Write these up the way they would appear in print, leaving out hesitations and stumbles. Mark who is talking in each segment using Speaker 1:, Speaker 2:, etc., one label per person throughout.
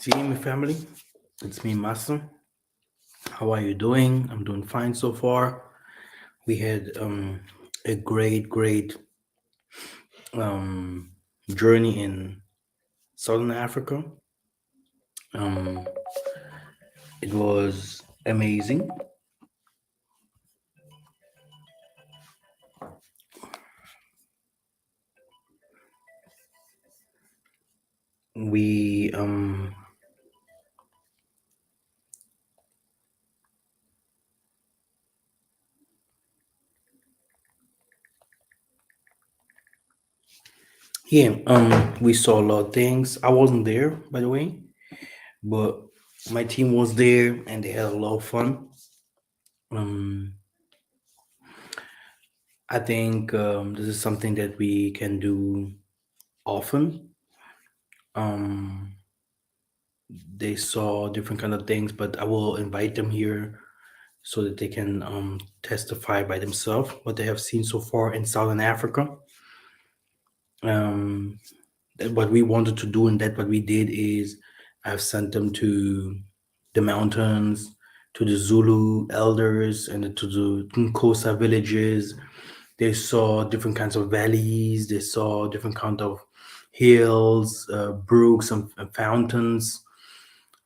Speaker 1: See my family, it's me, Master. How are you doing? I'm doing fine so far. We had a great um, journey in Southern Africa. Um, it was amazing. We yeah we saw a lot of things. I wasn't there, by the way, but my team was there and they had a lot of fun. Um, I think this is something that we can do often. Um, they saw different kind of things, but I will invite them here so that they can testify by themselves what they have seen so far in Southern Africa. Um, what we wanted to do and that what we did is I've sent them to the mountains, to the Zulu elders, and to the Nkosa villages. They saw different kinds of valleys. They saw different kind of hills, brooks, and fountains.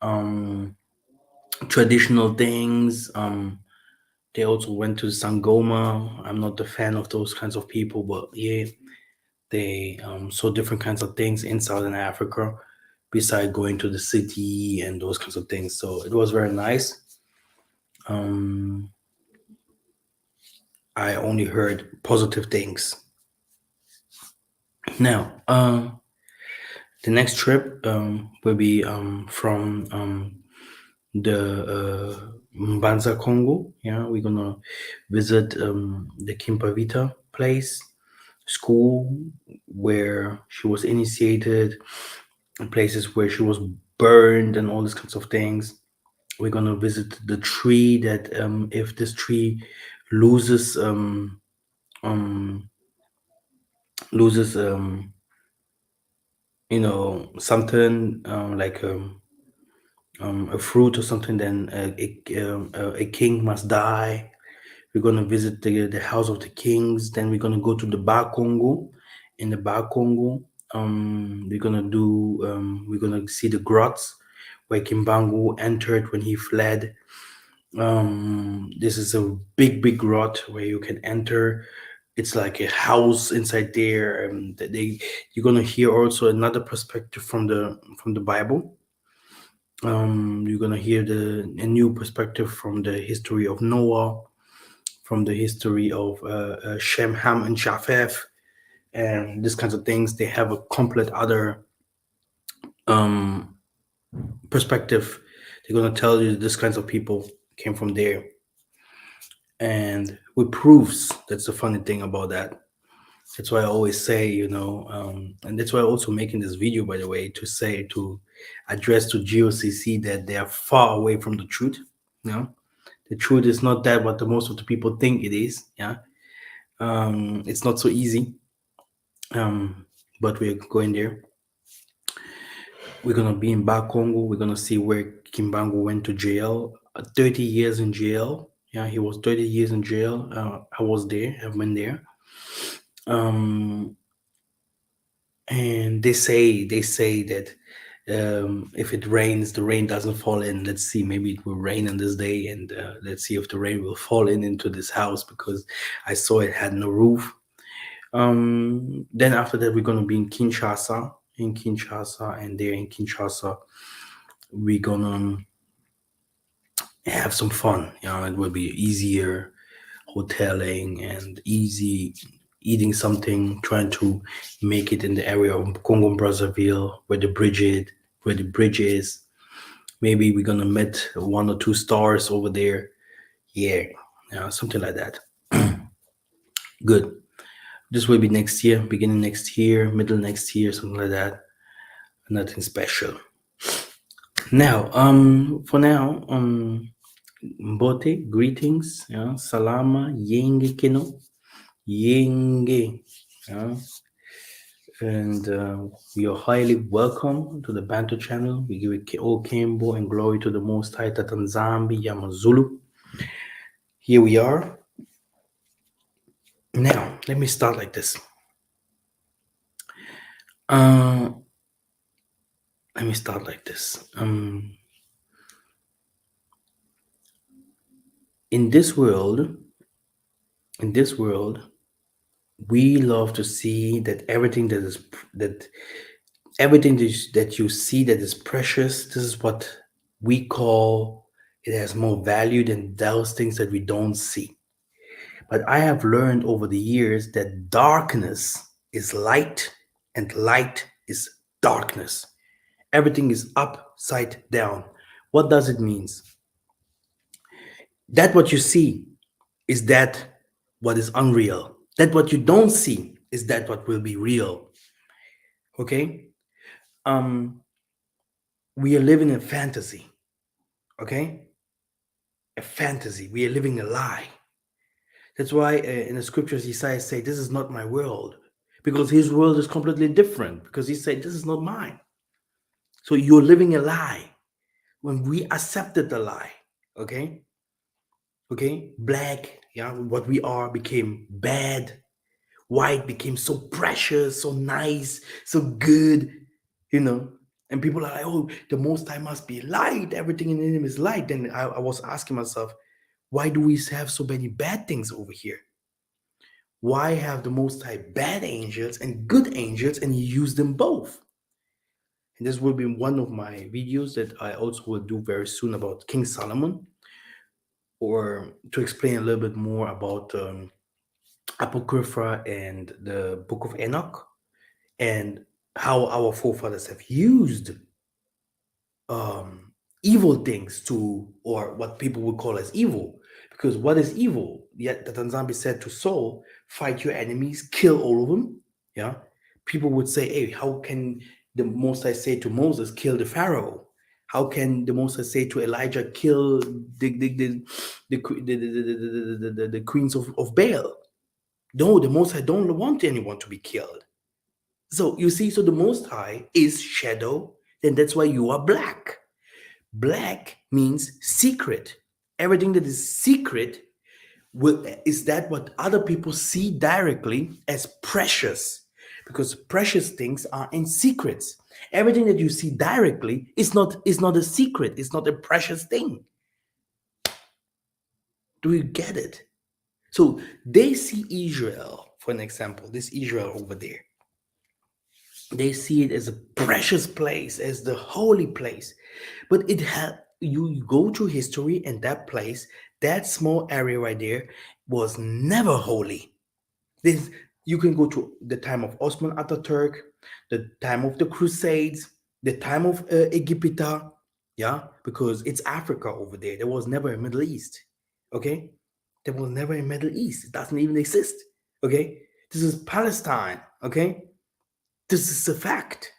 Speaker 1: Um, Traditional things. They also went to Sangoma. I'm not a fan of those kinds of people, but yeah, they saw different kinds of things in Southern Africa, beside going to the city and those kinds of things. So it was very nice. Um, I only heard positive things. Now, the next trip will be from the Mbanza, Congo. Yeah, we're gonna visit the Kimpavita place, school where she was initiated, and places where she was burned, and all these kinds of things. We're gonna visit the tree that if this tree loses um, loses something like a fruit or something, then a king must die. We're gonna visit the house of the kings. Then we're gonna go to the Bar Congo. In the Bar Congo, we're gonna see the grots where Kimbangu entered when he fled. This is a big grot where you can enter. It's like a house inside there. You're gonna hear also another perspective from the Bible. You're gonna hear a new perspective from the history of Noah, from the history of Shem, Ham, and Japheth, and these kinds of things. They have a complete other um, perspective. They're gonna tell you this kinds of people came from there, and with proofs. That's the funny thing about that. That's why I always say, and that's why I'm also making this video, by the way, to address to GOCC that they are far away from the truth. You know, the truth is not that what the most of the people think it is. Yeah, it's not so easy. But we're going there. We're gonna be in Back Congo. We're gonna see where Kimbangu went to jail. 30 years in jail. Yeah, he was 30 years in jail. I was there. I've been there. Um, and they say that if it rains, the rain doesn't fall in. Let's see, maybe it will rain on this day, and let's see if the rain will fall in into this house, because I saw it had no roof. Then after that, we're gonna be in Kinshasa, and there in Kinshasa, we're gonna have some fun. It will be easier hoteling and easy eating something, trying to make it in the area of Congo Brazzaville where the bridge is. Maybe we're gonna meet one or two stars over there. Yeah, something like that. Good. This will be next year, beginning next year, middle next year, something like that. Nothing special. Now, for now, Mbote, greetings, Salama, Yenge Kino, Yenge, yeah. and you're highly welcome to the Bantu channel. We give it all Kimbo and glory to the Most High Tatanzambi Yamazulu. Here we are. Now, let me start like this. Uh, Let me start like this. In this world, in this world, we love to see that everything that you see that is precious. This is what we call it has more value than those things that we don't see. But I have learned over the years that darkness is light and light is darkness. Everything is upside down. What does it mean? That what you see is that what is unreal. That what you don't see is that what will be real. Okay? Um, we are living in fantasy. Okay? A fantasy. We are living a lie. That's why in the scriptures Isaiah say, "This is not my world," because his world is completely different. Because he said, "This is not mine." So you're living a lie. When we accepted the lie, okay, black, yeah, what we are became bad. White became so precious, so nice, so good, you know. And people are like, "Oh, the Most High must be light. Everything in him is light." Then I was asking myself, why do we have so many bad things over here? Why have the Most High bad angels and good angels and you use them both? And this will be one of my videos that I also will do very soon about King Solomon, or to explain a little bit more about Apocrypha and the Book of Enoch, and how our forefathers have used um, evil things to, or what people would call as evil. Because what is evil? Yet the Tanzambi said to Saul, "Fight your enemies, kill all of them." Yeah, people would say, "Hey, how can the Most High say to Moses, kill the Pharaoh? How can the Most High say to Elijah, kill the queens of Baal?" No, the Most High don't want anyone to be killed. So you see, so the Most High is shadow, then that's why you are black. Black means secret. Everything that is secret is that what other people see directly as precious, because precious things are in secrets. Everything that you see directly is not a secret. It's not a precious thing. Do you get it? So they see Israel, for an example, this Israel over there. They see it as a precious place, as the holy place. But it had you go through history, and that place, that small area right there, was never holy. This you can go to the time of Osman Ataturk, the time of the Crusades, the time of Egypta, yeah, because it's Africa over there. There was never a Middle East, okay? There was never a Middle East. It doesn't even exist, okay? This is Palestine, okay? This is a fact.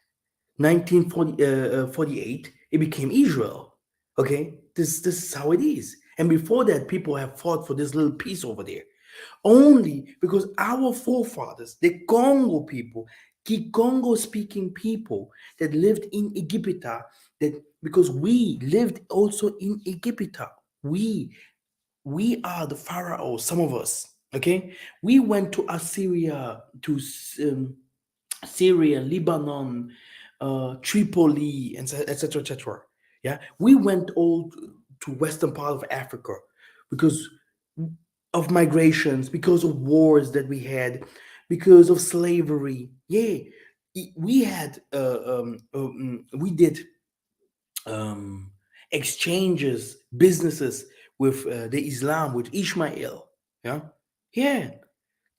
Speaker 1: 1948, it became Israel. Okay, this is how it is. And before that, people have fought for this little piece over there, only because our forefathers, the Congo people, the Congo speaking people that lived in Egypta, that because we lived also in Egypta, we are the pharaohs, some of us. Okay, we went to Assyria, to Syria, Lebanon, Tripoli, and etc., etc. Yeah, we went all to western part of Africa because of migrations, because of wars that we had, because of slavery. Yeah, we had we did um, exchanges, businesses with the Islam, with Ishmael. Yeah, yeah.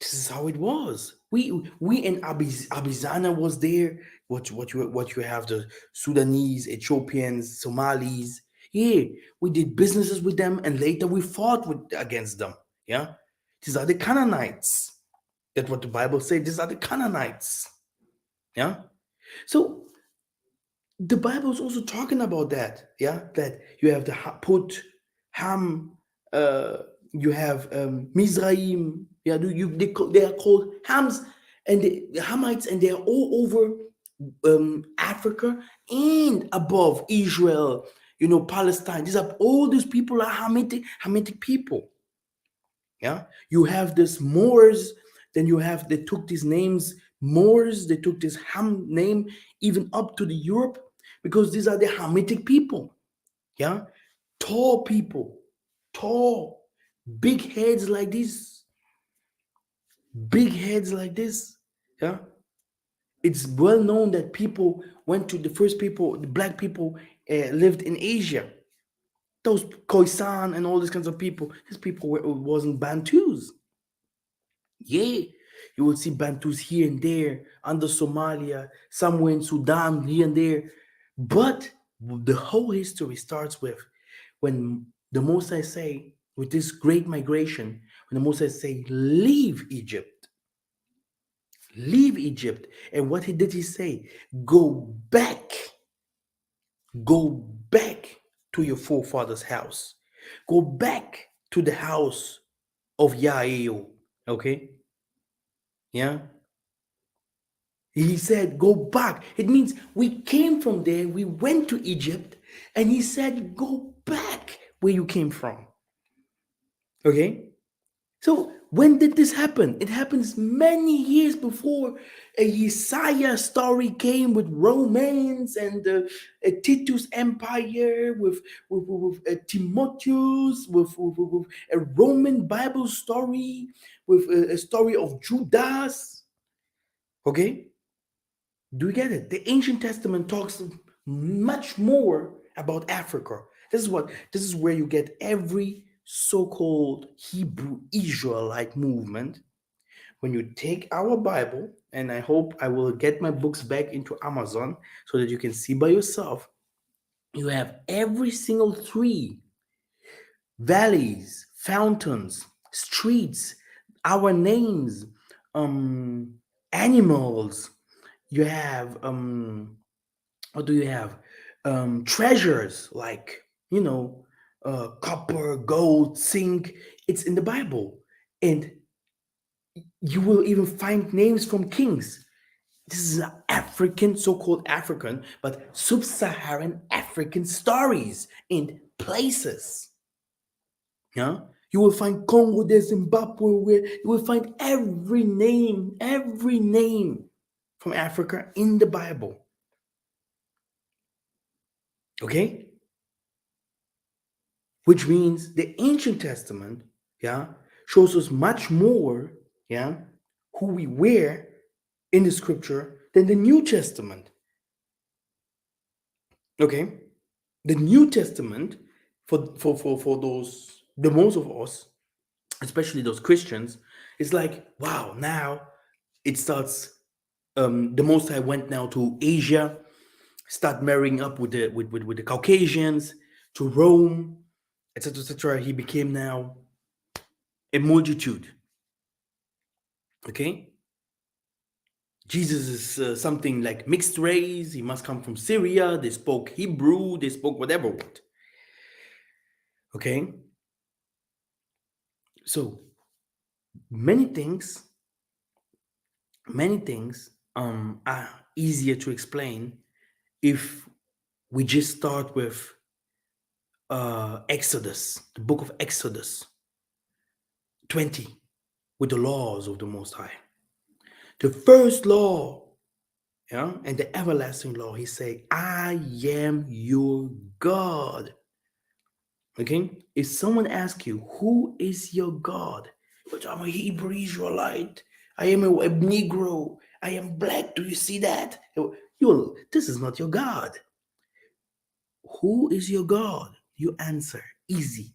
Speaker 1: This is how it was. We in Abizana was there. What you have, the Sudanese, Ethiopians, Somalis. Yeah, we did businesses with them, and later we fought against them. Yeah, these are the Canaanites. That's what the Bible says. These are the Canaanites. Yeah. So the Bible is also talking about that. Yeah, that you have the Put, Ham, uh, you have Mizraim. Yeah, they are called Hams, and the Hamites, and they're all over Africa and above Israel, Palestine. These are all these people are Hamitic people. Yeah, you have this Moors, then you have they took these names Moors, they took this Ham name even up to the Europe because these are the Hamitic people. Yeah, tall people, tall, big heads like this, big heads like this. Yeah, it's well known that people went to the first people, the black people lived in Asia. Those Khoisan and all these kinds of people, these people wasn't Bantus. Yeah, you will see Bantus here and there, under Somalia, somewhere in Sudan, here and there. But the whole history starts with when the Mosai say, with this great migration, when the Mosai say, leave Egypt. And what did he say? Go back, go back to your forefathers' house. Go back to the house of Yael. Okay? Yeah? He said, go back. It means we came from there, we went to Egypt, and he said, go back where you came from. Okay? So when did this happen? It happens many years before a Isaiah story came with Romans and a Titus Empire, with Timotheus, with a Roman Bible story, with a story of Judas. Okay? Do you get it? The Ancient Testament talks much more about Africa. This is where you get every so-called Hebrew Israelite movement. When you take our Bible, and I hope I will get my books back into Amazon so that you can see by yourself, you have every single tree, valleys, fountains, streets, our names, um, animals. You have what do you have? Treasures like copper, gold, zinc. It's in the Bible, and you will even find names from kings. This is an African, so-called African, but sub-Saharan African stories and places. Yeah, you will find Congo, there's Zimbabwe, where you will find every name from Africa in the Bible. Okay, which means the Ancient Testament, yeah, shows us much more, yeah, who we were in the Scripture than the New Testament. Okay, the New Testament for those the most of us, especially those Christians, is like wow. Now it starts. The Most High went now to Asia, start marrying up with the Caucasians to Rome, etc. etc. He became now a multitude. Okay, Jesus is something like mixed race. He must come from Syria. They spoke Hebrew. They spoke whatever. What? Okay, so many things, many things are easier to explain if we just start with Exodus, the book of Exodus 20, with the laws of the Most High. The first law, yeah, and the everlasting law, he say, I am your God. Okay? If someone asks you, who is your God? But I'm a Hebrew Israelite. I am a Negro. I am black. Do you see that? This is not your God. Who is your God? You answer, easy.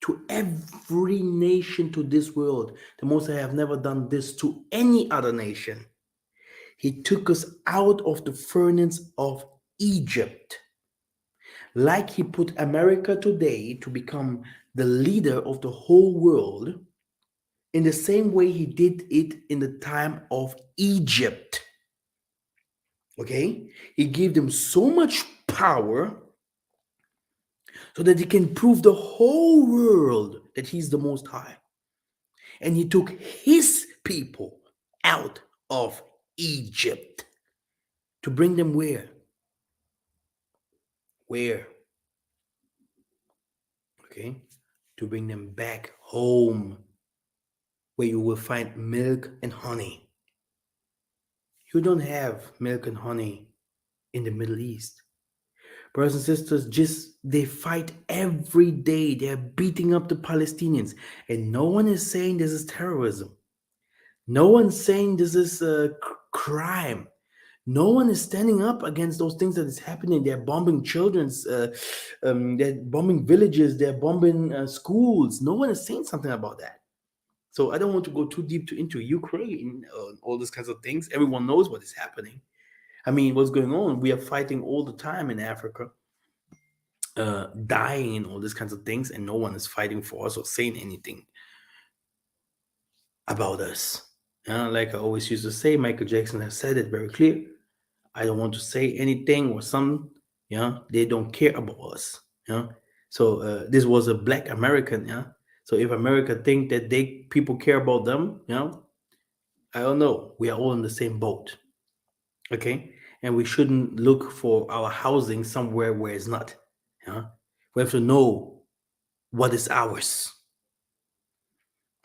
Speaker 1: To every nation to this world. The Most High have never done this to any other nation. He took us out of the furnace of Egypt. Like he put America today to become the leader of the whole world, in the same way he did it in the time of Egypt. Okay? He gave them so much power so that he can prove the whole world that he's the Most High. And he took his people. out of Egypt. To bring them where? Where? Okay? To bring them back home, where you will find milk and honey. You don't have milk and honey in the Middle East. Brothers and sisters, just they fight every day. They're beating up the Palestinians. And no one is saying this is terrorism. No one's saying this is a crime. No one is standing up against those things that is happening. They're bombing children's, they're bombing villages, they're bombing schools. No one is saying something about that. So I don't want to go too deep into Ukraine, all these kinds of things. Everyone knows what is happening. I mean, what's going on? We are fighting all the time in Africa, dying and all these kinds of things, and no one is fighting for us or saying anything about us. Like I always used to say, Michael Jackson has said it very clear. I don't want to say anything or something. They don't care about us. So this was a Black American. So if America think that they people care about them, I don't know. We are all in the same boat. Okay, and we shouldn't look for our housing somewhere where it's not. We have to know what is ours.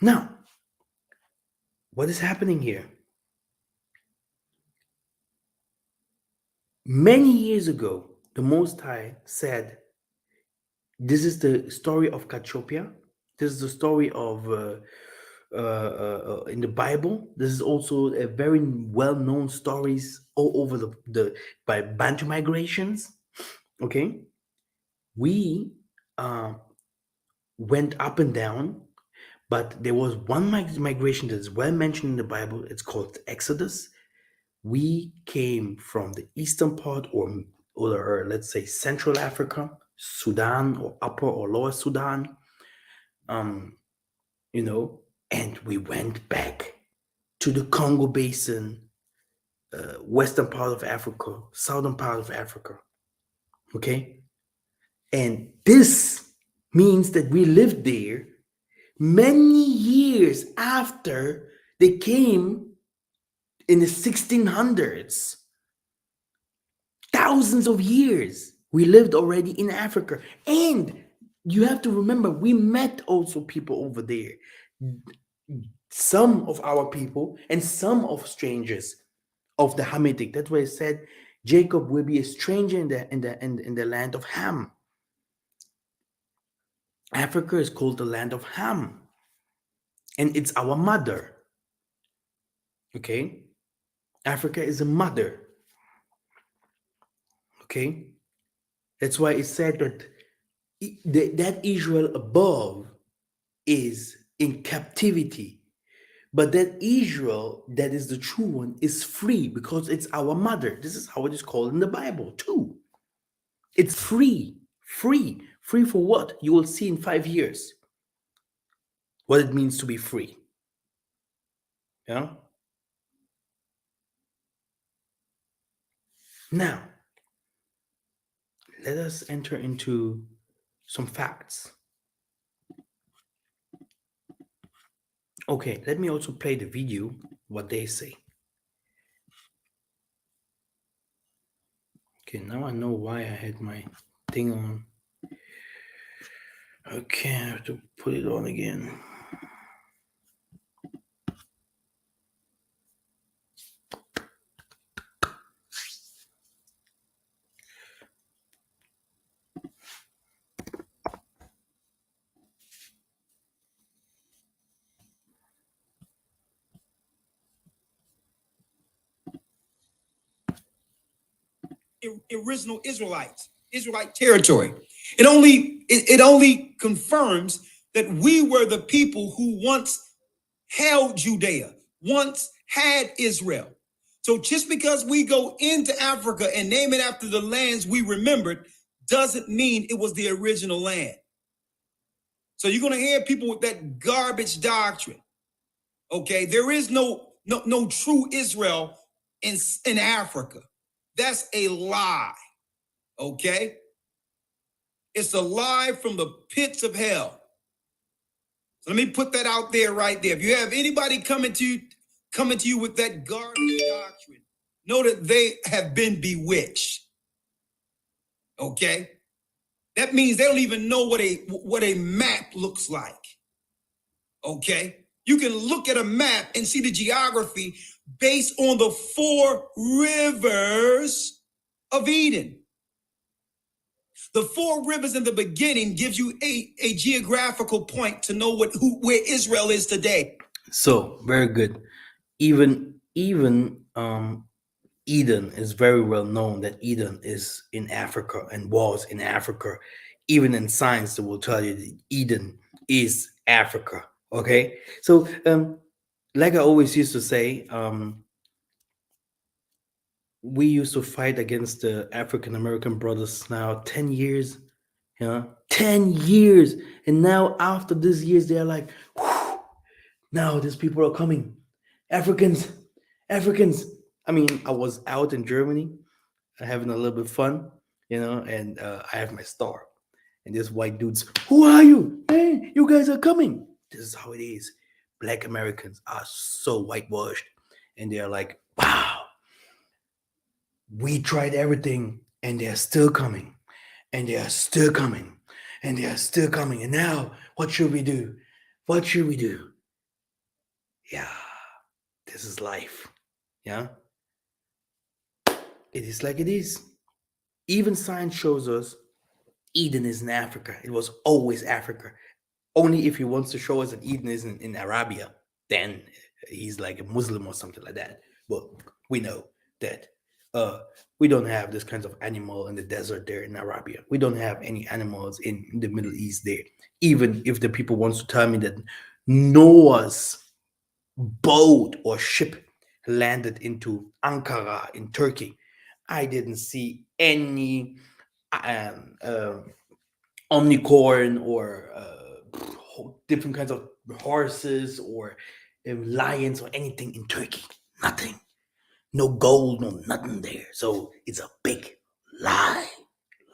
Speaker 1: Now, what is happening here? Many years ago, the Most High said, this is the story of Cassiopea. This is the story of in the Bible. This is also a very well-known stories all over the by Bantu migrations. Okay, we went up and down, but there was one migration that is well mentioned in the Bible. It's called Exodus. We came from the eastern part, or let's say Central Africa, Sudan, or Upper or Lower Sudan, and we went back to the Congo Basin, western part of Africa, southern part of Africa. Okay, and this means that we lived there many years after they came in the 1600s. Thousands of years we lived already in Africa. And you have to remember, we met also people over there. Some of our people and some of strangers of the Hamitic. That's why it said Jacob will be a stranger in the land of Ham. Africa is called the land of Ham. And it's our mother. Okay? Africa is a mother. Okay? That's why it said that Israel above is in captivity. But that Israel, that is the true one, is free because it's our mother. This is how it is called in the Bible too. It's free. Free. Free for what? You will see in 5 years what it means to be free. Yeah? Now, let us enter into some facts. Okay, let me also play the video, what they say. Okay, now I know why I had my thing on. Okay, I have to put it on again.
Speaker 2: Original Israelites, Israelite territory. It only confirms that we were the people who once held Judea, once had Israel. So just because we go into Africa and name it after the lands we remembered doesn't mean it was the original land. So you're going to hear people with that garbage doctrine. Okay, there is no true Israel in Africa. That's a lie. Okay? It's a lie from the pits of hell. So let me put that out there right there. If you have anybody coming coming to you with that garbage doctrine, know that they have been bewitched. Okay? That means they don't even know what a map looks like. Okay? You can look at a map and see the geography based on the 4 rivers of Eden. The 4 rivers in the beginning gives you a geographical point to know where Israel is today.
Speaker 1: So very good. Even Eden is very well known that Eden is in Africa and was in Africa. Even in science, they will tell you that Eden is Africa. Okay, so like I always used to say, we used to fight against the African American brothers now 10 years, 10 years, and now after these years, they're like, "Whew, now these people are coming, Africans, Africans." I mean, I was out in Germany having a little bit fun, and I have my star. And this white dudes, who are you? Hey, you guys are coming. This is how it is. Black Americans are so whitewashed. And they're like, wow, we tried everything and they're still coming. And they are still coming. And they are still coming. And now, what should we do? What should we do? Yeah, this is life. Yeah, it is like it is. Even science shows us Eden is in Africa. It was always Africa. Only if he wants to show us that Eden is in Arabia, then he's like a Muslim or something like that. But we know that uh, we don't have this kinds of animal in the desert there in Arabia. We don't have any animals in the Middle East there. Even if the people wants to tell me that Noah's boat or ship landed into Ankara in Turkey, I didn't see any um, uh, omnicorn or different kinds of horses or lions or anything in Turkey. Nothing. No gold, no nothing there. So it's a big lie.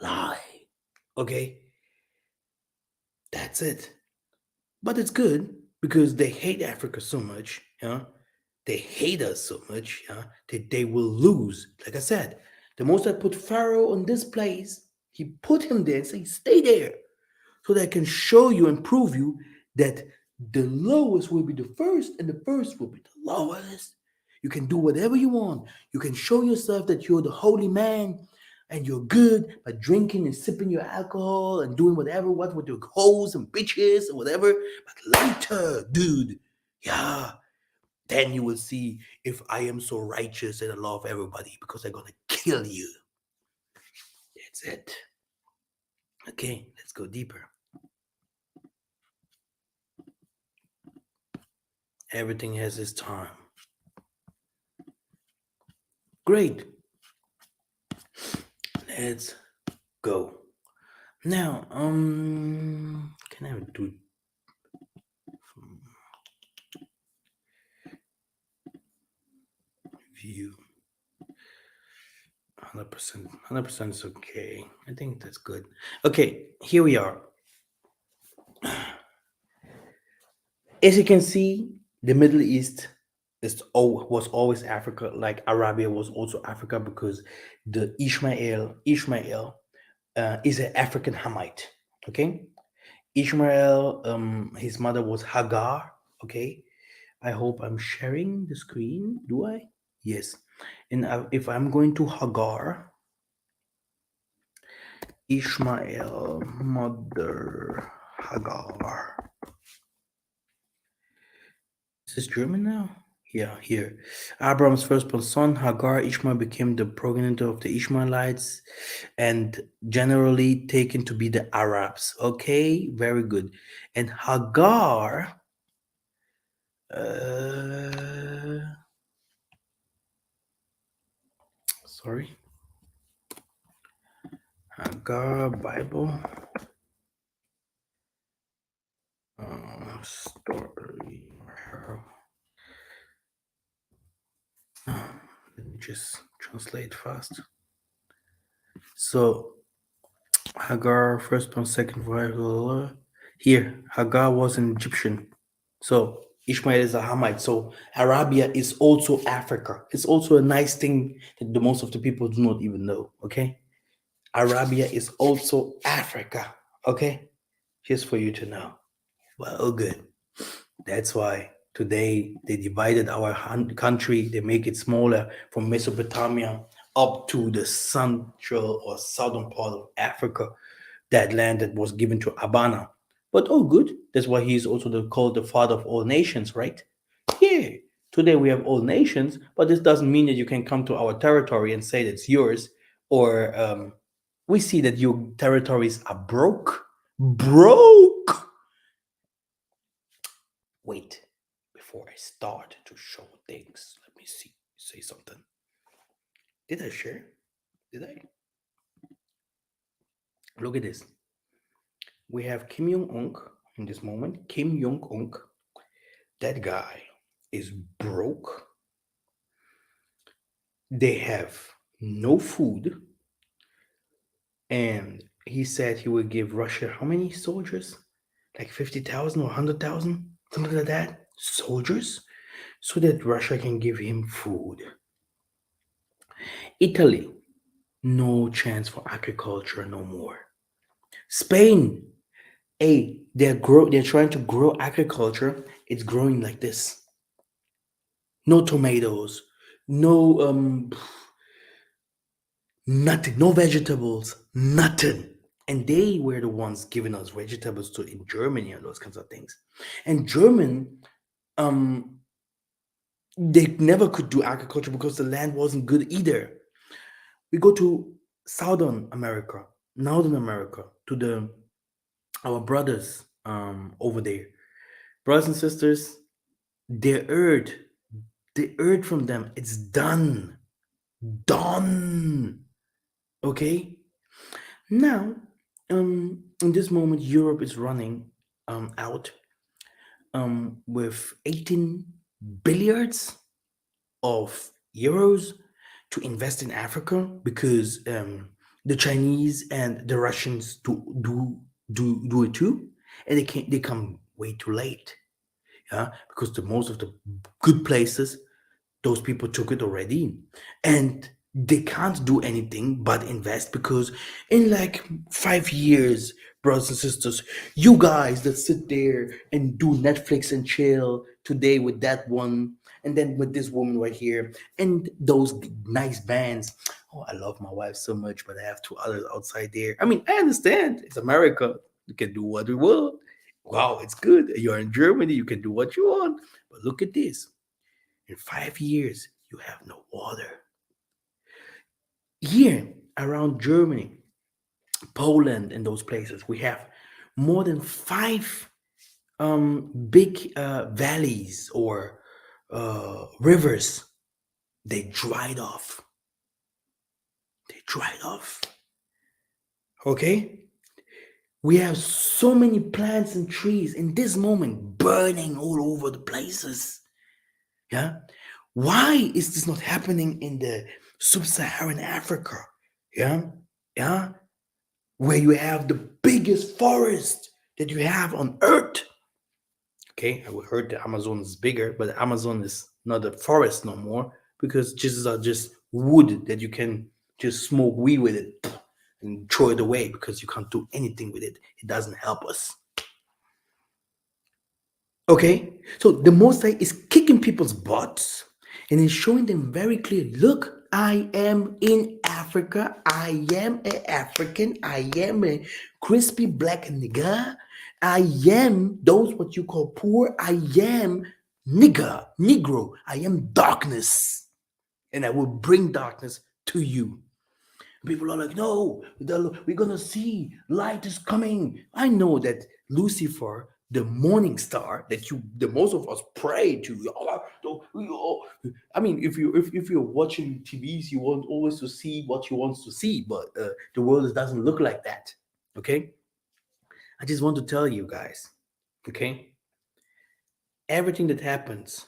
Speaker 1: Lie. Okay? That's it. But it's good because they hate Africa so much. They hate us so much, that they will lose. Like I said, the most I put Pharaoh on this place, he put him there and said, stay there. So that I can show you and prove you that the lowest will be the first and the first will be the lowest. You can do whatever you want. You can show yourself that you're the holy man and you're good by drinking and sipping your alcohol and doing whatever, what with your hoes and bitches and whatever. But later, dude, yeah, then you will see if I am so righteous and I love everybody because I'm gonna kill you. That's it. Okay, let's go deeper. Everything has its time. Great. Let's go. Now, can I do view? 100%. 100% is okay. I think that's good. Okay, here we are. As you can see, the Middle East was always Africa, like Arabia was also Africa because the Ishmael is an African Hamite. Okay, Ishmael, his mother was Hagar. Okay, I hope I'm sharing the screen. Do I? Yes. And if I'm going to Hagar, Ishmael, mother Hagar. Is this German now? Yeah, here. Abraham's firstborn son, Hagar, Ishmael became the progenitor of the Ishmaelites and generally taken to be the Arabs. Okay, very good. And Hagar, sorry, Hagar Bible story. Let me just translate fast. So Hagar, first born, second wife. Here, Hagar was an Egyptian. So Ishmael is a Hamite. So Arabia is also Africa. It's also a nice thing that the most of the people do not even know. Okay, Arabia is also Africa. Okay, just for you to know. Well, good. That's why today they divided our country. They make it smaller from Mesopotamia up to the central or southern part of Africa, that land that was given to Abana. But oh, good. That's why he is also called the father of all nations, right? Yeah. Today we have all nations, but this doesn't mean that you can come to our territory and say that's yours. Or we see that your territories are broke. Broke. Wait, before I start to show things, let me see, say something. Did I share? Did I? Look at this. We have Kim Jong Un in this moment. Kim Jong Un, that guy is broke. They have no food, and he said he would give Russia how many soldiers? Like 50,000 or 100,000, something like that. Soldiers, so that Russia can give him food. Italy, no chance for agriculture no more. Spain, hey, they're trying to grow agriculture. It's growing like this. No tomatoes, no nothing, no vegetables, nothing. And they were the ones giving us vegetables to in Germany and those kinds of things. And German, um, they never could do agriculture because the land wasn't good either. We go to Southern America, Northern America, to the our brothers over there, brothers and sisters. They earth, the earth from them, it's done, done. Okay. Now, in this moment, Europe is running out with 18 billiards of euros to invest in Africa because the Chinese and the Russians do it too, and they come way too late. Yeah, because the most of the good places, those people took it already, and they can't do anything but invest because in like 5 years, brothers and sisters, you guys that sit there and do Netflix and chill today with that one, and then with this woman right here, and those nice bands. Oh, I love my wife so much, but I have two others outside there. I mean, I understand it's America. You can do what we want. Wow, it's good. You're in Germany, you can do what you want. But look at this. In 5 years, you have no water. Here around Germany, Poland, and those places, we have more than five big valleys or rivers. They dried off. They dried off. Okay? We have so many plants and trees in this moment burning all over the places. Yeah. Why is this not happening in the sub-Saharan Africa? Yeah. Yeah. Where you have the biggest forest that you have on earth. Okay. I heard the Amazon is bigger, but the Amazon is not a forest no more because just are just wood that you can just smoke weed with it and throw it away because you can't do anything with it. It doesn't help us. Okay, so the Most High is kicking people's butts and is showing them very clearly, look, I am in Africa. I am an African. I am a crispy black nigga. I am those what you call poor. I am nigger, negro. I am darkness. And I will bring darkness to you. People are like, no, we're gonna see light is coming. I know that Lucifer, the morning star that the most of us pray to. I mean, if you're watching TVs, you want always to see what you want to see, but the world doesn't look like that. Okay, I just want to tell you guys. Okay, everything that happens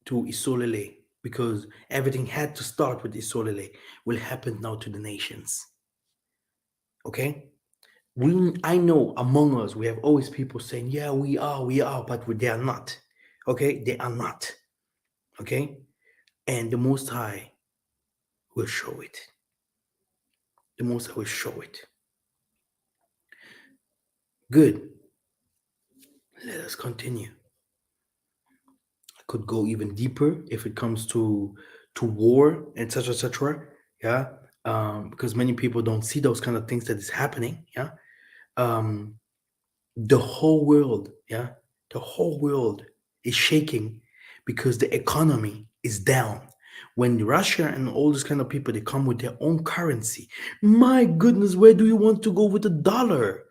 Speaker 1: to Isolele, because everything had to start with Isolele, will happen now to the nations. Okay, I know among us we have always people saying, yeah, we are, but they are not. Okay, they are not. Okay, and the Most High will show it. The Most High will show it. Good. Let us continue. I could go even deeper if it comes to war, etc., etc. Yeah, because many people don't see those kind of things that is happening. Yeah, um, the whole world, yeah, the whole world is shaking because the economy is down. When Russia and all these kind of people they come with their own currency, my goodness, where do you want to go with the dollar?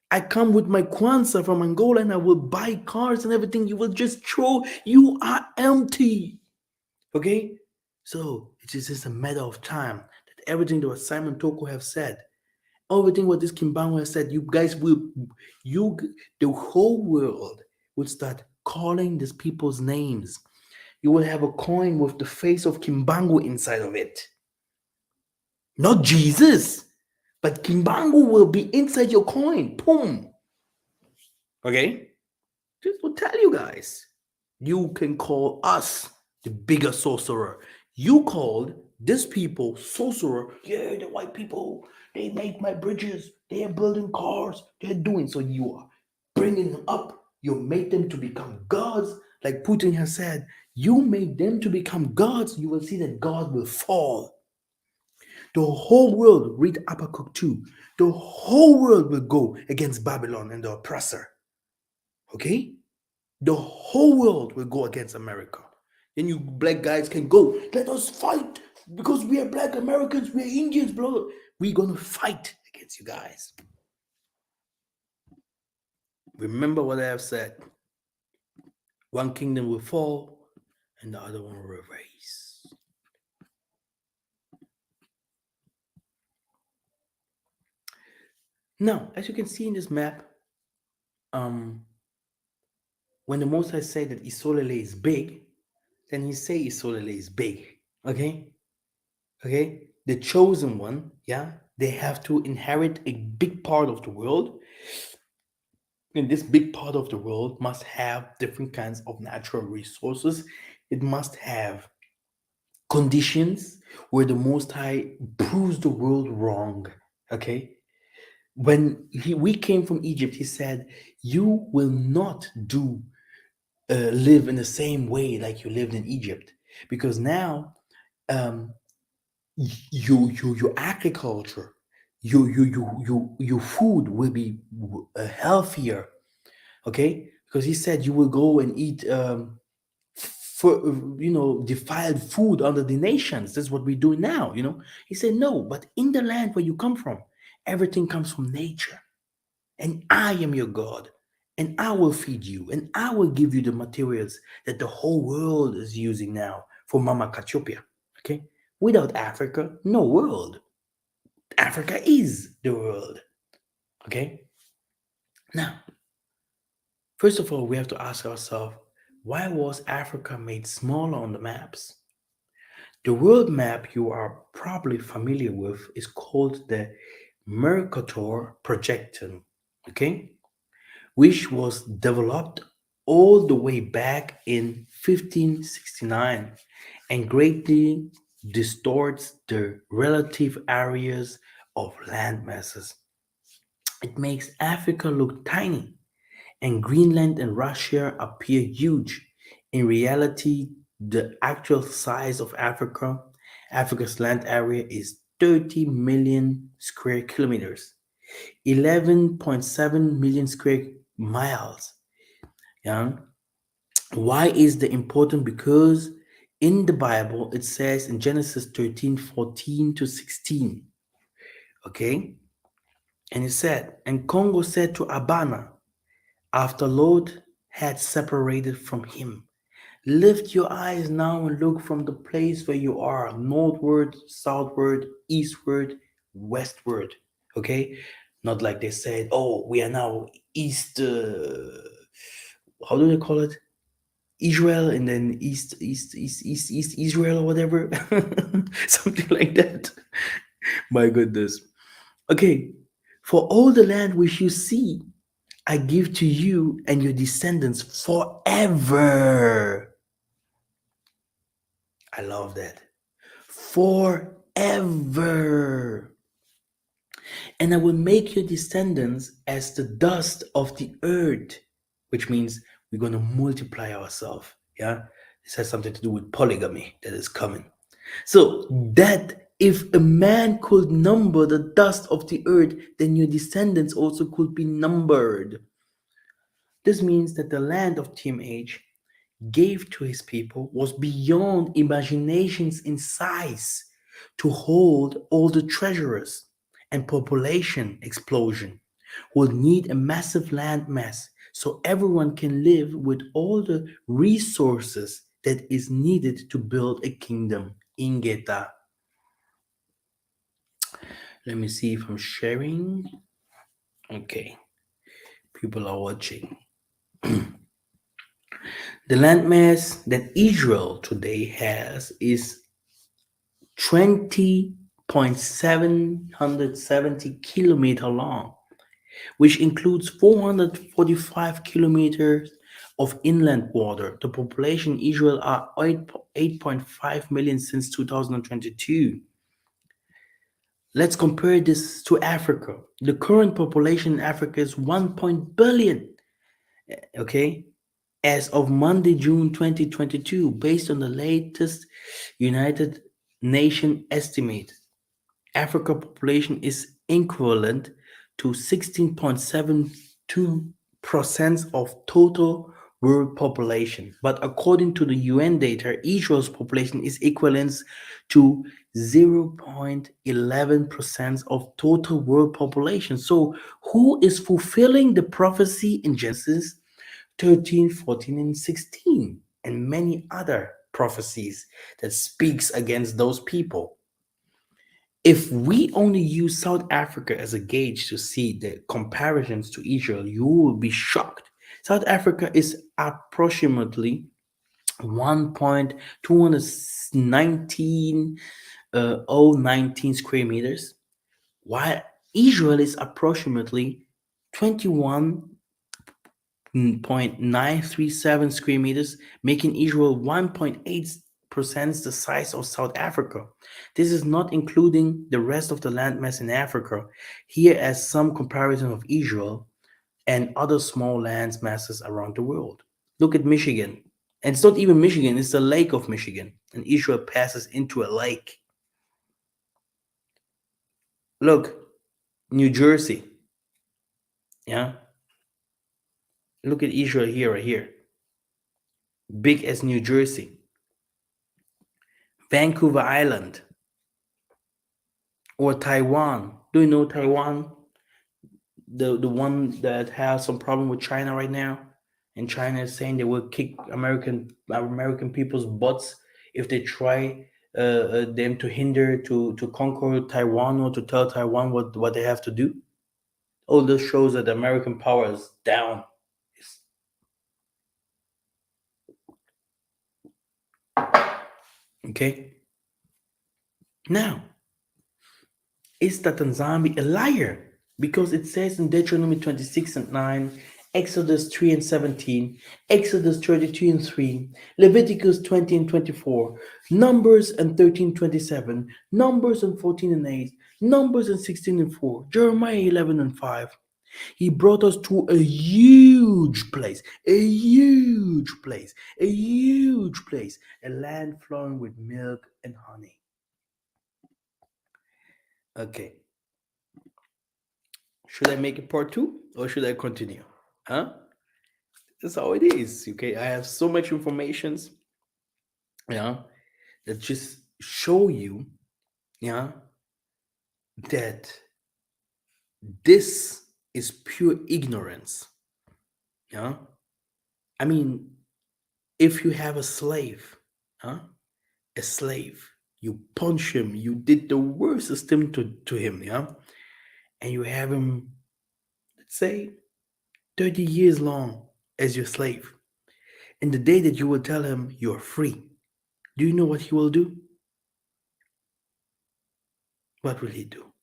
Speaker 1: I come with my Kwanzaa from Angola and I will buy cars and everything. You will just throw, you are empty. Okay? So it is just a matter of time that everything that what Simon Toko have said, everything what this Kimbango has said, you guys will, you, the whole world will start calling these people's names. You will have a coin with the face of Kimbangu inside of it. Not Jesus, but Kimbangu will be inside your coin. Boom. Okay? Just will tell you guys. You can call us the bigger sorcerer. You called these people sorcerer. Yeah, the white people, they make my bridges. They are building cars. They're doing so. You are bringing them up. You made them to become gods. Like Putin has said, you made them to become gods. You will see that God will fall. The whole world, read Habakkuk 2, the whole world will go against Babylon and the oppressor. Okay? The whole world will go against America. Then you black guys can go, let us fight because we are black Americans, we are Indians, bro. We're gonna fight against you guys. Remember what I have said. One kingdom will fall and the other one will rise. Now, as you can see in this map, um, when the Most High say that Isolele is big, then he say Isolele is big. Okay? Okay? The chosen one, yeah, they have to inherit a big part of the world. And this big part of the world must have different kinds of natural resources. It must have conditions where the Most High proves the world wrong. Okay? When we came from Egypt, he said, you will not live in the same way like you lived in Egypt, because now um, your agriculture, your food will be healthier. Okay, because he said you will go and eat for defiled food under the nations. That's what we're doing now. He said no, but in the land where you come from, everything comes from nature, and I am your God, and I will feed you, and I will give you the materials that the whole world is using now for Mama Cassiopea. Okay, without Africa, no world. Africa is the world. Okay, now first of all, we have to ask ourselves, why was Africa made smaller on the maps? The world map you are probably familiar with is called the Mercator Projection, okay? Which was developed all the way back in 1569 and greatly distorts the relative areas of land masses. It makes Africa look tiny and Greenland and Russia appear huge. In reality, the actual size of Africa's land area is 30 million square kilometers, 11.7 million square miles. Yeah. Why is that important? Because in the Bible, it says in Genesis 13:14 to 16, okay? And it said, and Congo said to Abana, after Lot had separated from him, lift your eyes now and look from the place where you are, northward, southward, eastward, westward. Okay? Not like they said, oh, we are now east, how do they call it? Israel and then east Israel or whatever. Something like that. My goodness. Okay. For all the land which you see, I give to you and your descendants forever. forever. I love that. Forever. And I will make your descendants as the dust of the earth, which means we're going to multiply ourselves. Yeah. This has something to do with polygamy that is coming. So that if a man could number the dust of the earth, then your descendants also could be numbered. This means that the land of TMH gave to his people was beyond imaginations in size to hold all the treasurers, and population explosion will need a massive land mass so everyone can live with all the resources that is needed to build a kingdom. Ingeta. Let me see if I'm sharing. Okay, people are watching. The landmass that Israel today has is 20.770 kilometer long, which includes 445 kilometers of inland water. The population in Israel are 8.5 million since 2022. Let's compare this to Africa. The current population in Africa is 1 billion. Okay, as of Monday, June 2022, based on the latest United Nations estimate, Africa population is equivalent to 16.72% of total world population. But according to the UN data, Israel's population is equivalent to 0.11% of total world population. So who is fulfilling the prophecy in Genesis 13, 14, and 16, and many other prophecies that speaks against those people? If we only use South Africa as a gauge to see the comparisons to Israel, you will be shocked. South Africa is approximately 1.219 square meters, while Israel is approximately 21.937 square meters, making Israel 1.8% the size of South Africa. This is not including the rest of the landmass in Africa. Here as some comparison of Israel and other small land masses around the world. Look at Michigan. And it's not even Michigan, it's the lake of Michigan. And Israel passes into a lake. Look, New Jersey. Yeah. Look at Israel here, right here. Big as New Jersey. Vancouver Island. Or Taiwan. Do you know Taiwan? The one that has some problem with China right now, and China is saying they will kick American people's butts if they try them to hinder to conquer Taiwan or to tell Taiwan what they have to do. All this shows that the American power is down. Okay. Now, is Tanzania a liar? Because it says in Deuteronomy 26 and 9, Exodus 3 and 17, Exodus 32 and 3, Leviticus 20 and 24, Numbers and 13:27, Numbers and 14 and 8, Numbers and 16 and 4, Jeremiah 11 and 5. He brought us to a huge place, a huge place, a huge place, a land flowing with milk and honey. Okay. Should I make it part two or should I continue? Huh? That's how it is. Okay. I have so much information, yeah, that just show you, yeah, that this is pure ignorance. Yeah. I mean, if you have a slave, huh? A slave, you punch him, you did the worst system to him, yeah, and you have him, let's say, 30 years long as your slave. And the day that you will tell him you're free, do you know what he will do? What will he do?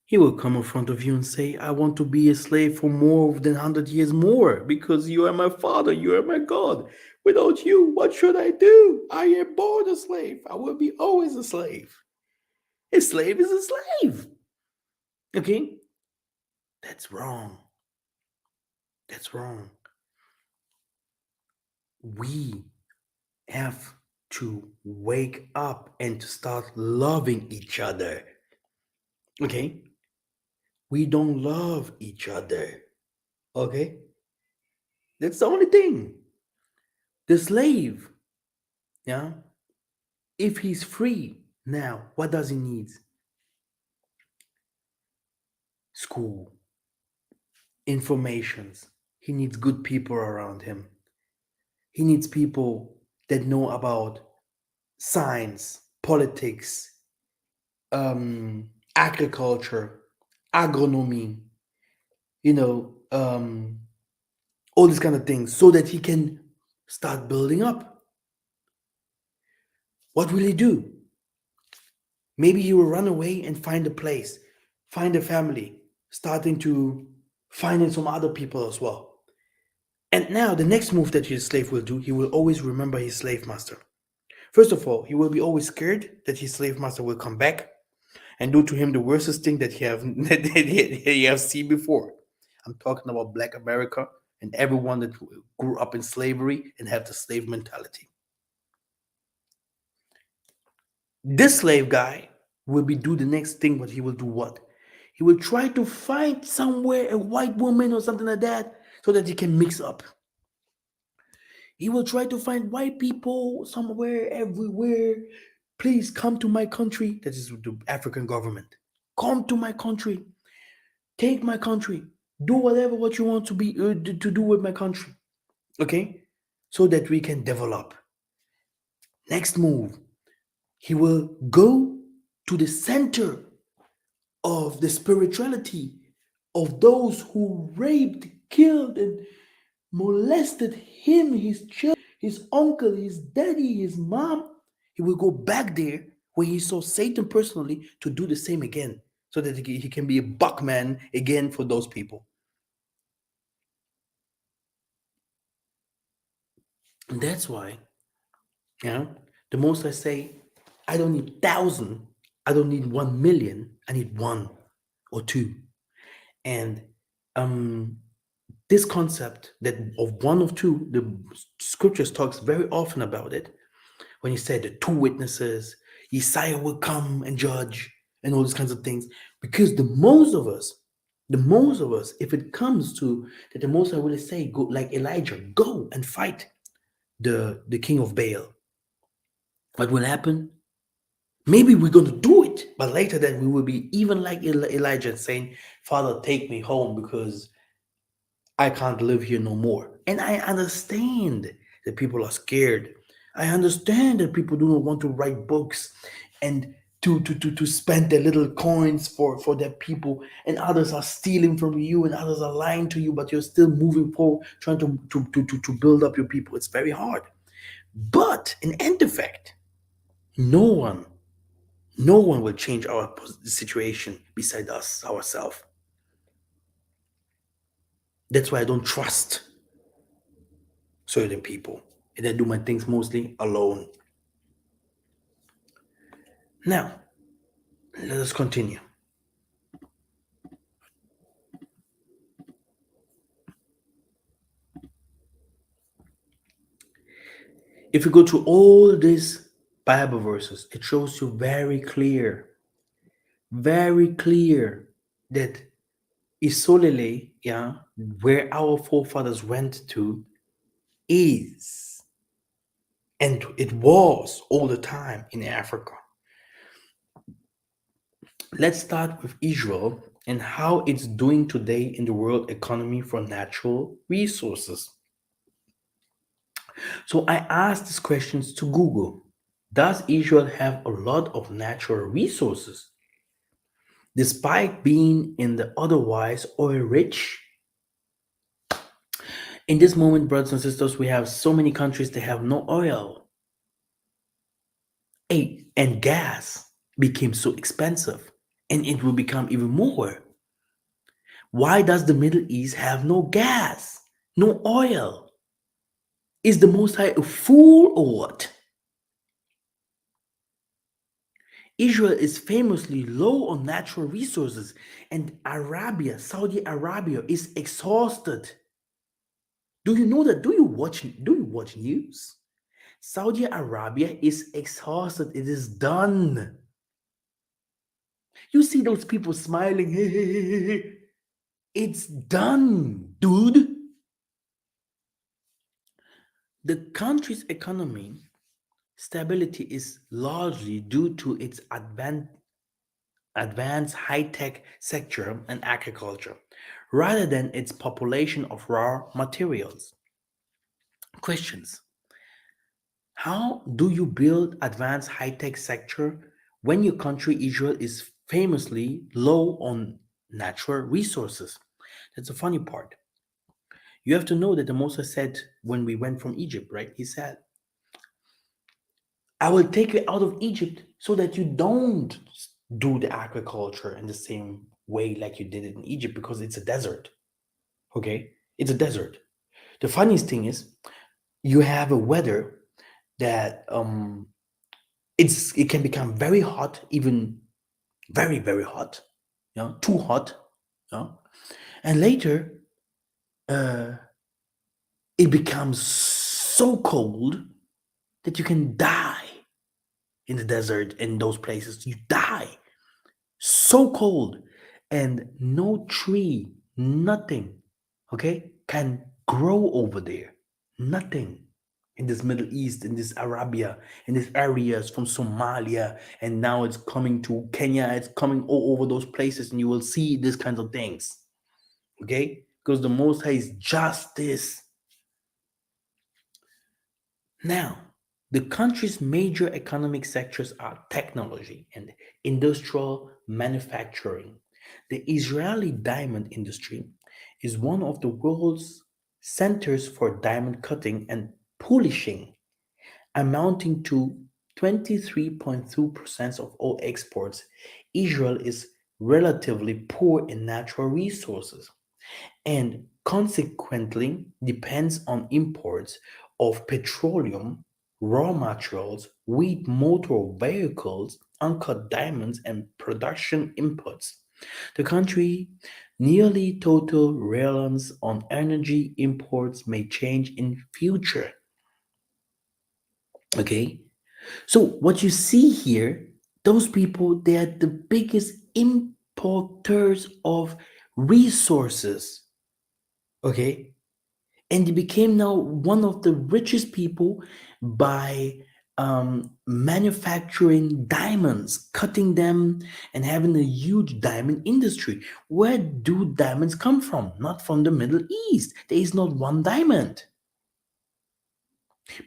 Speaker 1: He will come in front of you and say, I want to be a slave for more than 100 years more because you are my father, you are my God. Without you, what should I do? I am born a slave. I will be always a slave. A slave is a slave. Okay? That's wrong. That's wrong. We have to wake up and to start loving each other. Okay? We don't love each other. Okay? That's the only thing. The slave, yeah, if he's free now, what does he need? School, informations. He needs good people around him. He needs people that know about science, politics, agriculture, agronomy, you know, all these kind of things, so that he can start building up. What will he do? Maybe he will run away and find a place, find a family, starting to find some other people as well. And now the next move that his slave will do, he will always remember his slave master. First of all, he will be always scared that his slave master will come back and do to him the worstest thing that he have seen before. I'm talking about Black America and everyone that grew up in slavery and have the slave mentality. This slave guy will be do the next thing, but he will do what? He will try to find somewhere a white woman or something like that so that he can mix up. He will try to find white people somewhere, everywhere. Please come to my country. That is the African government. Come to my country. Take my country. Do whatever what you want to be to do with my country. Okay, so that we can develop. Next move, he will go to the center of the spirituality of those who raped, killed, and molested him, his children, his uncle, his daddy, his mom. He will go back there where he saw Satan personally to do the same again so that he can be a buckman again for those people. And that's why, you know, the most I say, I don't need 1,000, I don't need 1 million, I need one or two. And um, this concept that of one of two, the scriptures talks very often about it when he said the two witnesses, Isaiah will come and judge and all these kinds of things. Because the most of us, if it comes to that, the most I will say, go like Elijah, go and fight the king of Baal. What will happen? Maybe we're going to do it, but later that we will be even like Elijah saying, Father, take me home because I can't live here no more. And I understand that people are scared. I understand that people do not want to write books and to spend their little coins for their people, and others are stealing from you and others are lying to you, but you're still moving forward, trying to build up your people. It's very hard. But in end effect, no one, no one will change our situation beside us, ourselves. That's why I don't trust certain people. And I do my things mostly alone. Now, let us continue. If you go to all these Bible verses, it shows you very clear that Isolele, yeah, where our forefathers went to, is and it was all the time in Africa. Let's start with Israel and how it's doing today in the world economy for natural resources. So I asked these questions to Google. Does Israel have a lot of natural resources despite being in the otherwise oil rich? In this moment, brothers and sisters, we have so many countries that have no oil. And gas became so expensive. and it will become even more. Why does the Middle East have no gas, no oil? Is the Most High a fool or what? Israel is famously low on natural resources, and Saudi Arabia, is exhausted. Do you know that? Do you watch news? Saudi Arabia is exhausted. It is done. You see those people smiling. It's done, dude. The country's economy stability is largely due to its advanced high-tech sector and agriculture, rather than its population of raw materials. Questions: how do you build advanced high-tech sector when your country Israel is famously low on natural resources? That's the funny part. You have to know that the Moses said when we went from Egypt, right? He said, I will take you out of Egypt so that you don't do the agriculture in the same way like you did it in Egypt because it's a desert. Okay? It's a desert. The funniest thing is you have a weather that it can become very hot, even very, very hot, too hot, and later uh, it becomes so cold that you can die in the desert in those places. You die so cold, and no tree, nothing, okay, can grow over there. Nothing in this Middle East, in this Arabia, in these areas from Somalia, and now it's coming to Kenya. It's coming all over those places, and you will see these kinds of things, okay? Because the Most High is justice. Now, the country's major economic sectors are technology and industrial manufacturing. The Israeli diamond industry is one of the world's centers for diamond cutting and polishing, amounting to 23.2% of all exports. Israel is relatively poor in natural resources and consequently depends on imports of petroleum, raw materials, wheat, motor vehicles, uncut diamonds, and production inputs. The country nearly total reliance on energy imports may change in future. Okay, so what you see here, those people, they are the biggest importers of resources. Okay, and he became now one of the richest people by manufacturing diamonds, cutting them, and having a huge diamond industry. Where do diamonds come from? Not from the Middle East. There is not one diamond.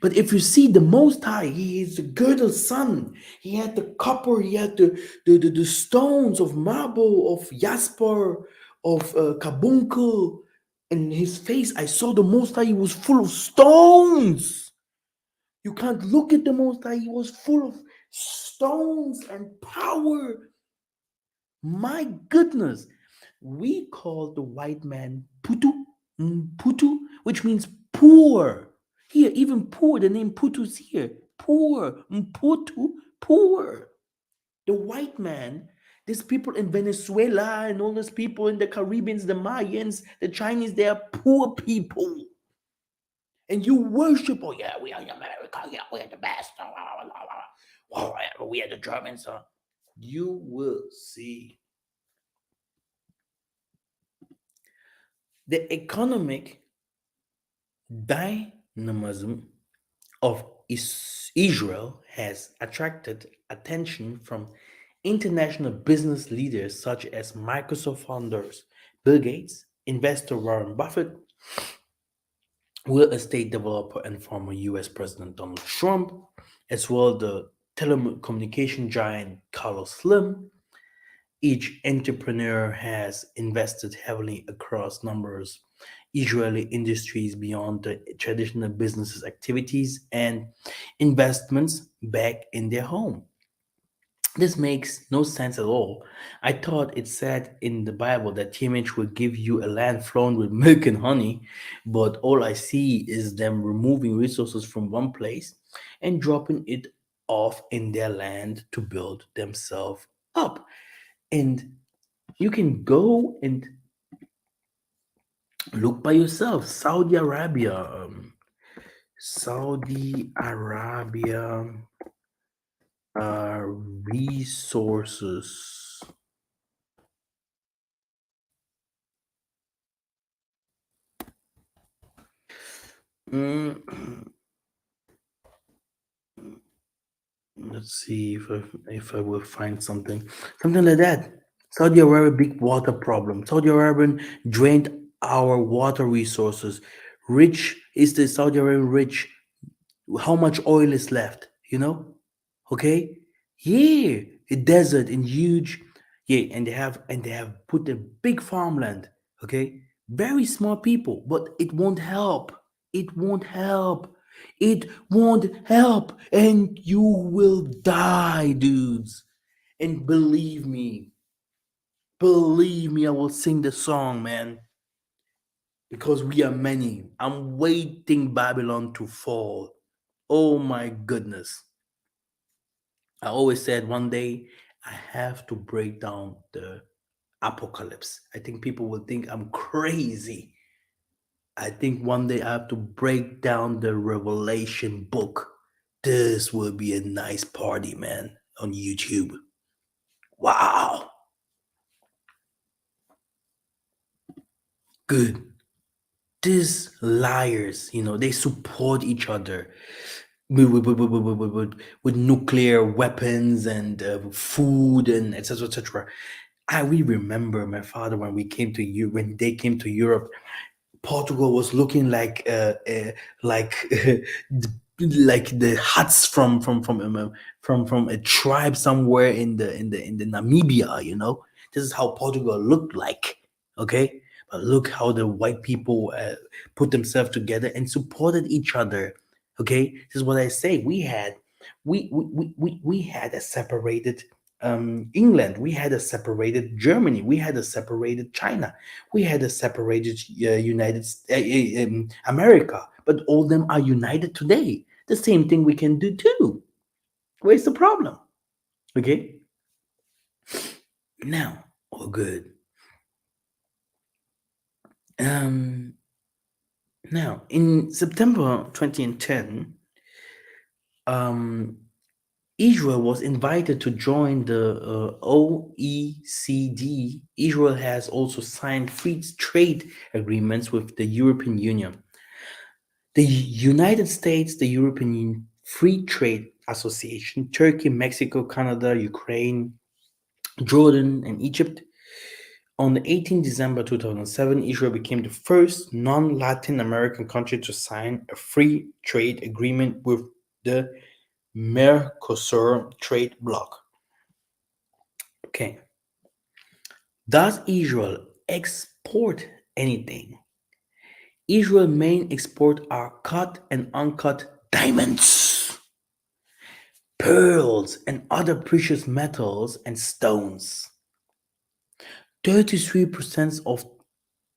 Speaker 1: But if you see the Most High, He is the girdle's son. He had the copper, He had the stones of marble, of jasper, of carbuncle. In His face, I saw the Most High, He was full of stones. You can't look at the Most High, He was full of stones and power. My goodness. We call the white man Putu, Putu, which means poor. Here, even poor, the name Putu's here. Poor, Putu, poor. The white man, these people in Venezuela and all those people in the Caribbeans, the Mayans, the Chinese, they are poor people. And you worship, oh yeah, we are in America, yeah, we are the best. Oh, we are the Germans. You will see the economic dynamism of Israel has attracted attention from international business leaders such as Microsoft founders Bill Gates, investor Warren Buffett, real estate developer and former US President Donald Trump, as well the telecommunication giant Carlos Slim. Each entrepreneur has invested heavily across numerous Israeli industries beyond the traditional business activities and investments back in their home. This makes no sense at all. I thought it said in the Bible that TMH will give you a land flowing with milk and honey, but all I see is them removing resources from one place and dropping it off in their land to build themselves up. And you can go and look by yourself. Saudi Arabia resources. Mm, let's see if I will find something like that. Saudi Arabia big water problem. Saudi Arabian drained our water resources. Rich is the Saudi Arabian rich? How much oil is left? Okay, yeah, a desert and huge, yeah, and they have put a big farmland. Okay, very small people, but it won't help. It won't help. It won't help, and you will die, dudes. And believe me, I will sing the song, man, because we are many. I'm waiting Babylon to fall. Oh my goodness. I always said one day I have to break down the apocalypse. I think people will think I'm crazy. I think one day I have to break down the Revelation book. This will be a nice party, man, on YouTube. Wow. Good. These liars, they support each other with nuclear weapons and food and etc. etc. We remember my father when we came to you when they came to Europe. Portugal was looking like like the huts from a tribe somewhere in the Namibia. This is how Portugal looked like. Okay, but look how the white people put themselves together and supported each other. Okay, this is what I say. We had a separated England. We had a separated Germany. We had a separated China. We had a separated America, but all of them are united today. The same thing we can do too. Where's the problem? Okay, now all good. Um, Now in September 2010, um, Israel was invited to join the OECD. Israel has also signed free trade agreements with the European Union. The United States, the European Free Trade Association, Turkey, Mexico, Canada, Ukraine, Jordan, and Egypt. On the 18th December 2007, Israel became the first non Latin American country to sign a free trade agreement with the Mercosur trade bloc. Okay. Does Israel export anything? Israel's main export are cut and uncut diamonds, pearls, and other precious metals and stones. 33% of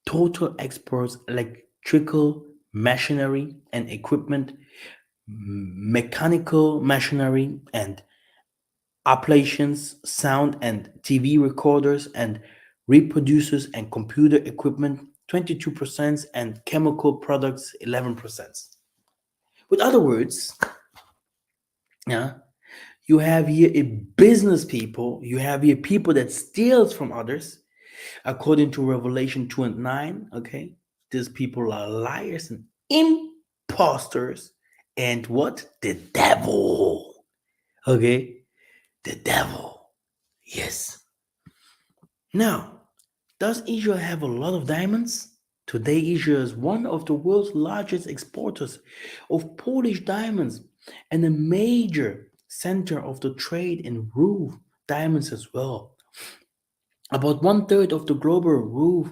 Speaker 1: total exports electrical machinery and equipment, mechanical machinery and appliances, sound and TV recorders and reproducers and computer equipment 22% and chemical products 11%. With other words, yeah, you have here a business people, you have here people that steals from others, according to Revelation 2 and 9. Okay, these people are liars and imposters, and what? The devil. Okay, the devil. Yes. Now, does Israel have a lot of diamonds? Today, Israel is one of the world's largest exporters of Polish diamonds and a major center of the trade in roof diamonds as well. About one third of the global roof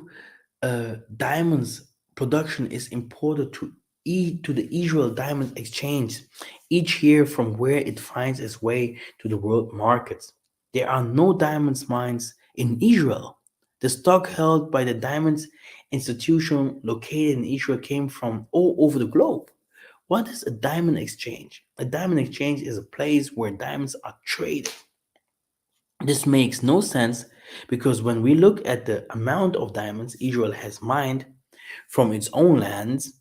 Speaker 1: diamonds production is imported to the Israel Diamond Exchange each year from where it finds its way to the world markets. there are no diamonds mines in Israel. The stock held by the Diamonds Institution located in Israel came from all over the globe. What is a diamond exchange? A diamond exchange is a place where diamonds are traded. This makes no sense because when we look at the amount of diamonds Israel has mined from its own lands,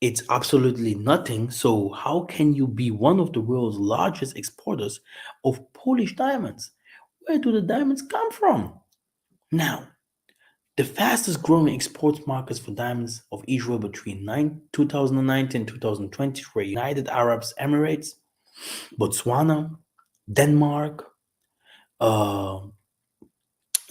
Speaker 1: it's absolutely nothing. So, how can you be one of the world's largest exporters of Polish diamonds? Where do the diamonds come from? Now, the fastest growing export markets for diamonds of Israel between 2019 and 2020 were United Arab Emirates, Botswana, Denmark, uh,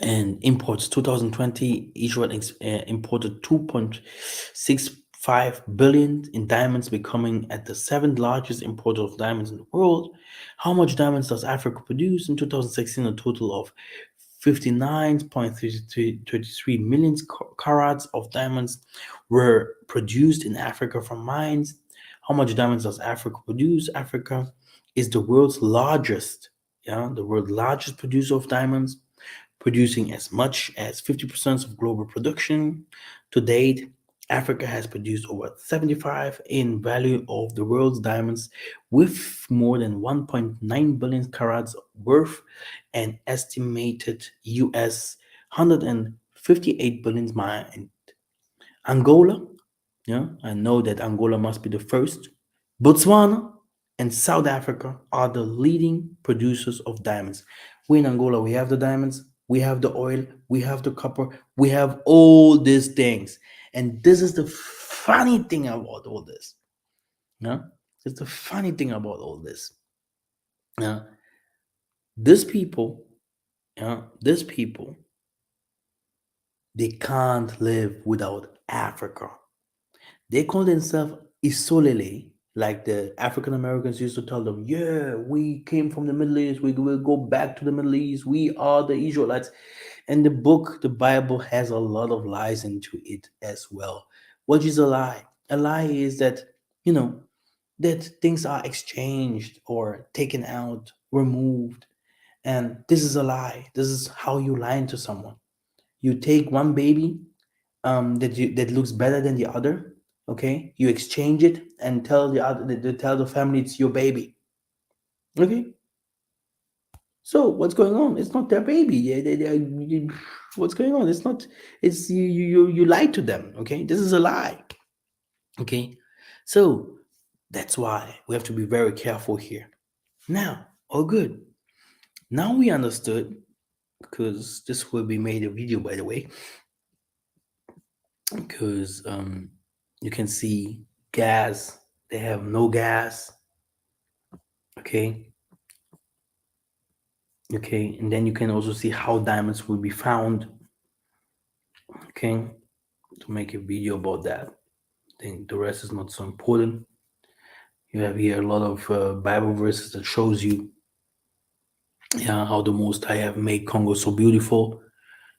Speaker 1: and imports 2020 Israel imported 2.65 billion in diamonds, becoming at the seventh largest importer of diamonds in the world. How much diamonds does Africa produce? In 2016, a total of 59.33 million carats of diamonds were produced in Africa from mines. How much diamonds does Africa produce? Africa is the world's largest, yeah, the world's largest producer of diamonds, producing as much as 50% of global production. To date, Africa has produced over 75 in value of the world's diamonds, with more than 1.9 billion carats worth and estimated US 158 billion mined. Angola, yeah, I know that Angola must be the first. Botswana and South Africa are the leading producers of diamonds. We in Angola, we have the diamonds, we have the oil, we have the copper, we have all these things. And this is the funny thing about all this. Yeah? It's the funny thing about all this. Yeah? These people, yeah, these people, they can't live without Africa. They call themselves Isolele, like the African Americans used to tell them, yeah, we came from the Middle East, we will go back to the Middle East, we are the Israelites. And the book, the Bible, has a lot of lies into it as well. What is a lie? A lie is that, you know, that things are exchanged or taken out, removed. And this is a lie. This is how you lie to someone. You take one baby that looks better than the other. Okay, you exchange it and tell the other, tell the family it's your baby. Okay, so what's going on? It's not their baby. What's going on? It's not. It's you lied to them. Okay, this is a lie. Okay, so that's why we have to be very careful here. Now, all good. Now we understood, because this will be made a video, by the way, because you can see gas, they have no gas. Okay, okay, and then you can also see how diamonds will be found. Okay, to make a video about that. I think the rest is not so important. You have here a lot of Bible verses that shows you, yeah, how the Most High have made Congo so beautiful.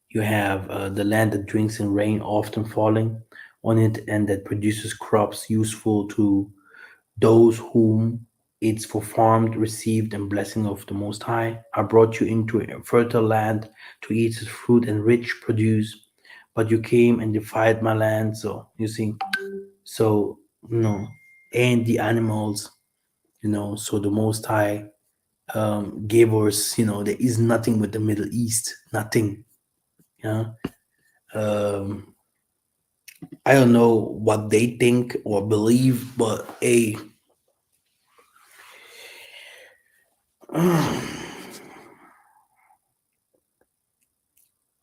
Speaker 1: You have the land that drinks in rain often falling on it, and that produces crops useful to those whom it's for farmed, received, and blessing of the Most High. I brought you into a fertile land to eat its fruit and rich produce, but you came and defied my land. So you see, so and the animals, so the Most High gave us, there is nothing with the Middle East, nothing. Yeah, um, I don't know what they think or believe, but a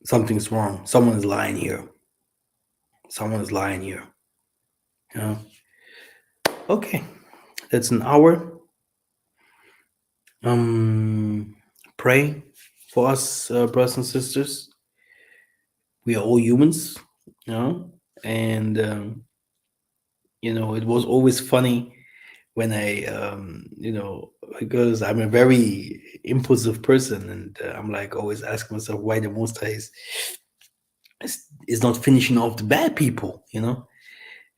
Speaker 1: something's wrong. Someone is lying here. Someone is lying here. Yeah. Okay. That's an hour. Um, Pray for us, brothers and sisters. We are all humans. And it was always funny when I, because I'm a very impulsive person, and I'm like always asking myself why the Most High is not finishing off the bad people.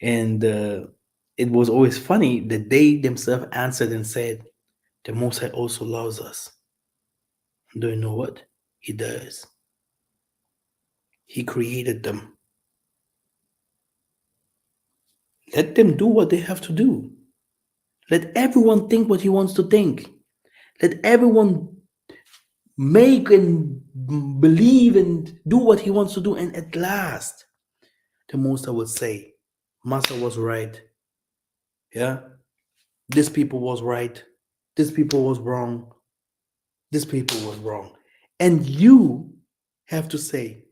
Speaker 1: And it was always funny that they themselves answered and said, the Most High also loves us. Do you know what? He does. He created them. Let them do what they have to do. Let everyone think what he wants to think. Let everyone make and believe and do what he wants to do. And at last, the most I would say, Master was right. Yeah, this people was right. This people was wrong. This people was wrong. And you have to say,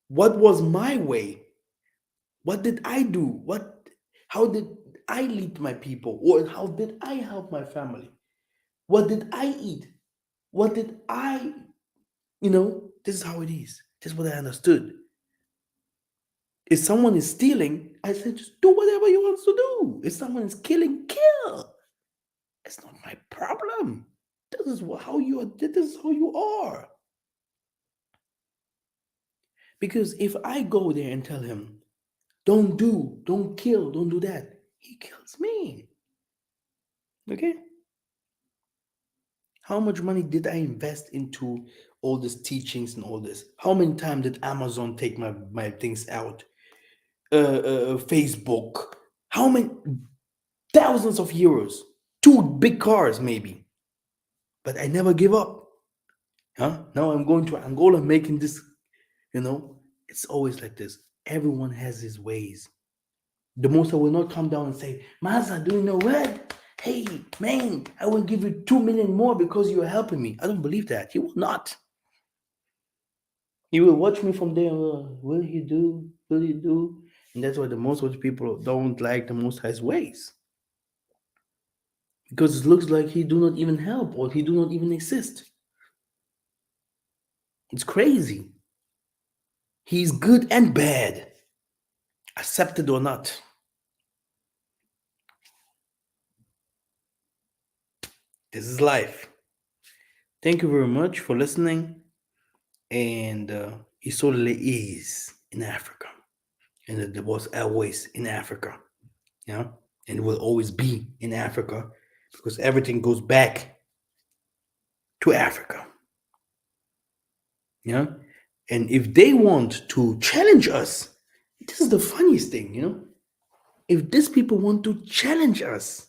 Speaker 1: what was my way? What did I do? How did I lead my people? Or how did I help my family? What did I eat? What did I, this is how it is. This is what I understood. If someone is stealing, I said, just do whatever you want to do. If someone is killing, kill. It's not my problem. This is how you are. Because if I go there and tell him, don't kill, don't do that, he kills me. Okay? How much money did I invest into all these teachings and all this? How many times did Amazon take my things out? Facebook. How many thousands of euros? Two big cars, maybe. But I never give up. Huh? Now I'm going to Angola making this, it's always like this. Everyone has his ways. The most I will not come down and say, Maza, do you know what? Hey, man, I will give you 2 million more because you are helping me. I don't believe that. He will not. He will watch me from there. Will he do? Will he do? And that's why the most of the people don't like the Most High's ways. Because it looks like he do not even help or he do not even exist. It's crazy. He's good and bad, accepted or not. This is life. Thank you very much for listening. And Isolele is in Africa. And it was always in Africa. Yeah. And it will always be in Africa because everything goes back to Africa. Yeah. And if they want to challenge us, this is the funniest thing. If these people want to challenge us,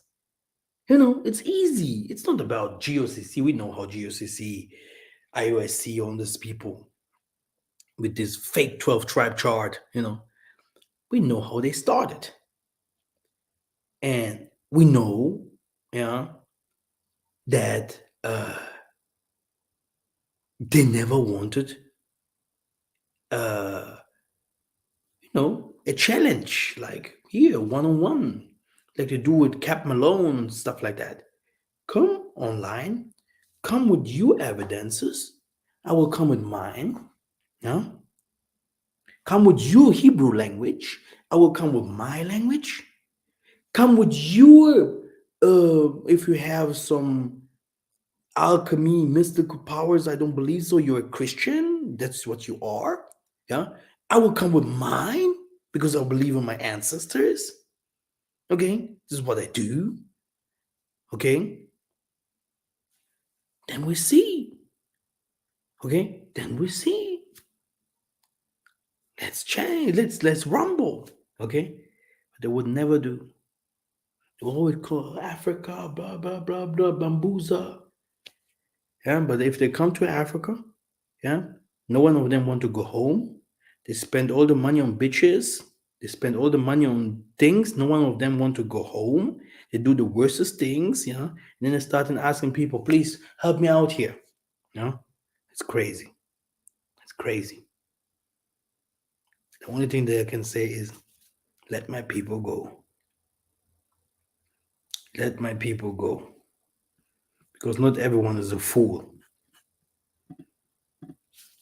Speaker 1: it's easy. It's not about GOCC. We know how GOCC, IOSC, on these people with this fake 12 tribe chart. We know how they started. And we know, yeah, that they never wanted, uh, a challenge like here, one on one, like they do with Cap Malone and stuff like that. Come online, come with your evidences. I will come with mine. Yeah. Come with your Hebrew language. I will come with my language. Come with your, if you have some alchemy, mystical powers. I don't believe so. You're a Christian. That's what you are. Yeah. I will come with mine because I believe in my ancestors. Okay. This is what I do. Okay. Then we see. Okay. Then we see. Let's change. Let's rumble. Okay. But they would never do. They will always call Africa, blah, blah, blah, blah, bambuza. Yeah. But if they come to Africa, yeah, no one of them want to go home. They spend all the money on bitches. They spend all the money on things. No one of them want to go home. They do the worstest things, and then they start asking people, please help me out here. It's crazy. It's crazy. The only thing that I can say is let my people go. Let my people go. Because not everyone is a fool.